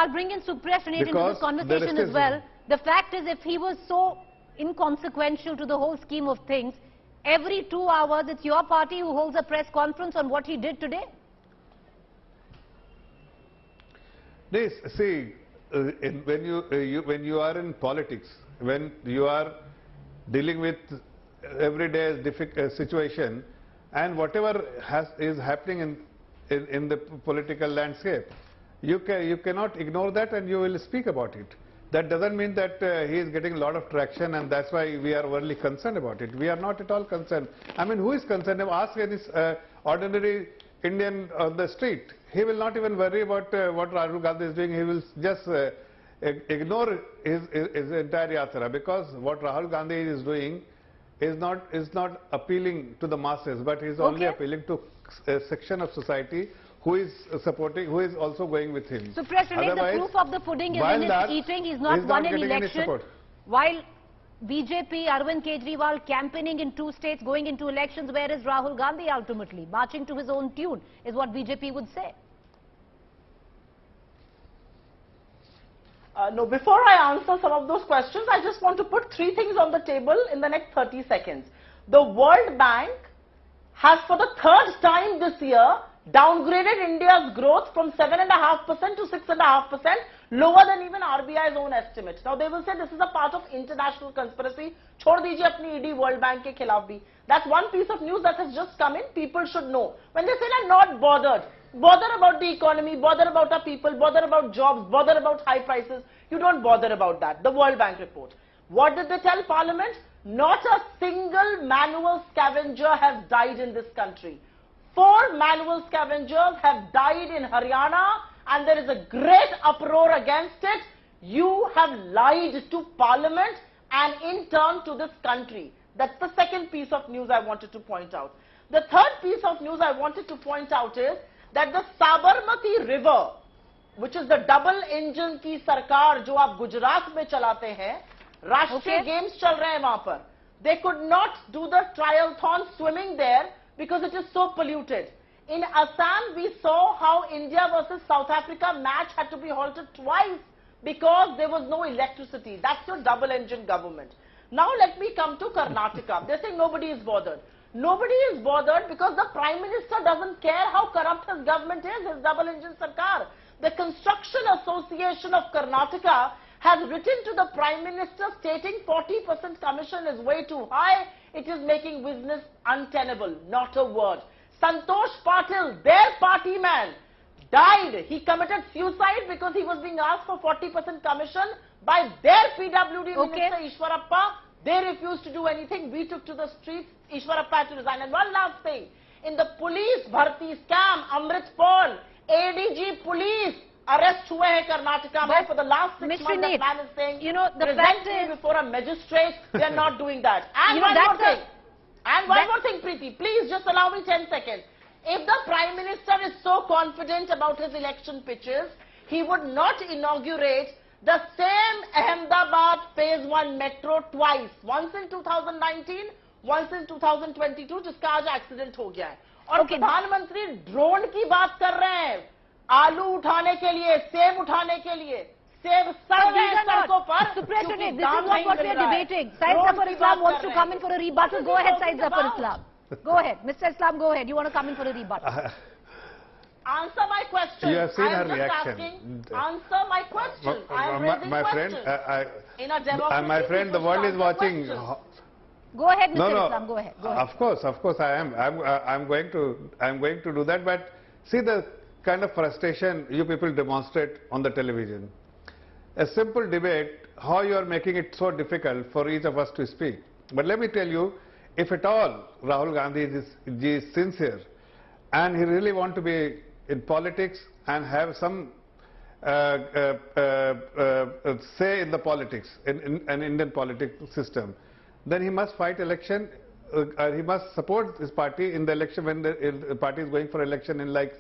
I'll bring in Supriya into this conversation as well. The fact is, if he was so inconsequential to the whole scheme of things, every 2 hours it's your party who holds a press conference on what he did today. This, see, when you are in politics, when you are dealing with everyday situation, and whatever is happening in the political landscape, you cannot ignore that, and you will speak about it. That doesn't mean that he is getting a lot of traction, and that's why we are overly concerned about it. We are not at all concerned. I mean, who is concerned? Ask any ordinary Indian on the street. He will not even worry about what Rahul Gandhi is doing. He will just ignore his entire yatra, because what Rahul Gandhi is doing is not appealing to the masses, but he is only appealing to a section of society who is supporting, who is also going with him. So, President, the proof of the pudding is in his eating. He's not won an election. While BJP, Arvind Kejriwal campaigning in 2 states, going into elections, where is Rahul Gandhi ultimately? Marching to his own tune is what BJP would say. No, before I answer some of those questions, I just want to put 3 things on the table in the next 30 seconds. The World Bank has, for the 3rd time this year, downgraded India's growth from 7.5% to 6.5%, lower than even RBI's own estimates. Now they will say this is a part of international conspiracy. Chhod dijiye apni ED World Bank ke khilaf bhi. That's one piece of news that has just come in. People should know. When they say they're not bothered, bother about the economy, bother about our people, bother about jobs, bother about high prices, you don't bother about that. The World Bank report. What did they tell Parliament? Not a single manual scavenger has died in this country. 4 manual scavengers have died in Haryana, and there is a great uproar against it. You have lied to Parliament and in turn to this country. That's the second piece of news I wanted to point out. The third piece of news I wanted to point out is that the Sabarmati River, which is the double engine की सरकार जो आप गुजरात में चलाते हैं, राष्ट्रीय games चल रहे हैं वहां पर. They could not do the triathlon swimming there because it is so polluted. In Assam, we saw how India versus South Africa match had to be halted twice because there was no electricity. That's your double engine government. Now let me come to Karnataka. They're saying nobody is bothered. Nobody is bothered because the Prime Minister doesn't care how corrupt his government is, his double engine sarkar. The Construction Association of Karnataka has written to the Prime Minister stating 40% commission is way too high. It is making business untenable. Not a word. Santosh Patil, their party man, died. He committed suicide because he was being asked for 40% commission by their PWD Minister Ishwarappa. They refused to do anything. We took to the streets. Ishwarappa had to resign. And one last thing. In the police bharti scam, Amrit Paul, ADG police, arrest हुए हैं कर्नाटका में. For the last 6 months, that man is saying, present me before a magistrate. They are not doing that. And one more thing. And one more thing, Preeti. Please just allow me 10 seconds. If the Prime Minister is so confident about his election pitches, he would not inaugurate the same Ahmedabad Phase 1 metro twice. Once in 2019, once in 2022, जिसका आज accident हो गया है. और प्रधानमंत्री drone की बात कर रहे हैं. आलू उठाने के लिए, सेब उठाने के लिए, सेब सड़ रहे हैं सड़कों पर. President, this is not what we are debating. Syed Zafar Islam wants to come in for a rebuttal. Go ahead, Syed Zafar Islam. Go ahead, Mr. Islam. Go ahead. You want to come in for a rebuttal? Answer my question. You have seen her reaction. Answer my question. I am raising questions. My friend, the world is watching. Go ahead, Mr. Islam. Go ahead. Go ahead. Of course, I am. I'm going to do that. But see the kind of frustration you people demonstrate on the television. A simple debate, how you are making it so difficult for each of us to speak. But let me tell you, if at all Rahul Gandhi is sincere and he really want to be in politics and have some say in the politics, in an Indian political system, then he must fight election. He must support his party in the election when the party is going for election in like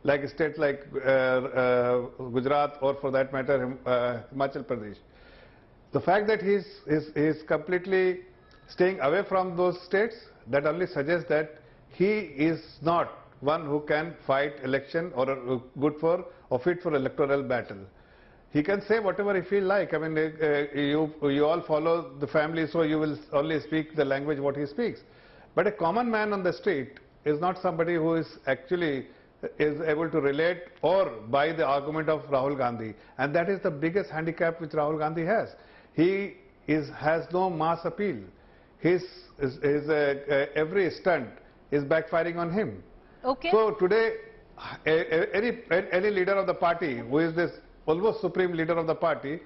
a state like Gujarat, or for that matter Himachal Pradesh. The fact that he is completely staying away from those states, that only suggests that he is not one who can fight election or good for or fit for electoral battle. He can say whatever he feel like. I mean, you all follow the family, so you will only speak the language what he speaks. But a common man on the street is not somebody who is actually is able to relate or buy the argument of Rahul Gandhi. And that is the biggest handicap which Rahul Gandhi has. He has no mass appeal. Every stunt is backfiring on him. Okay. So today, any leader of the party who is this almost supreme leader of the party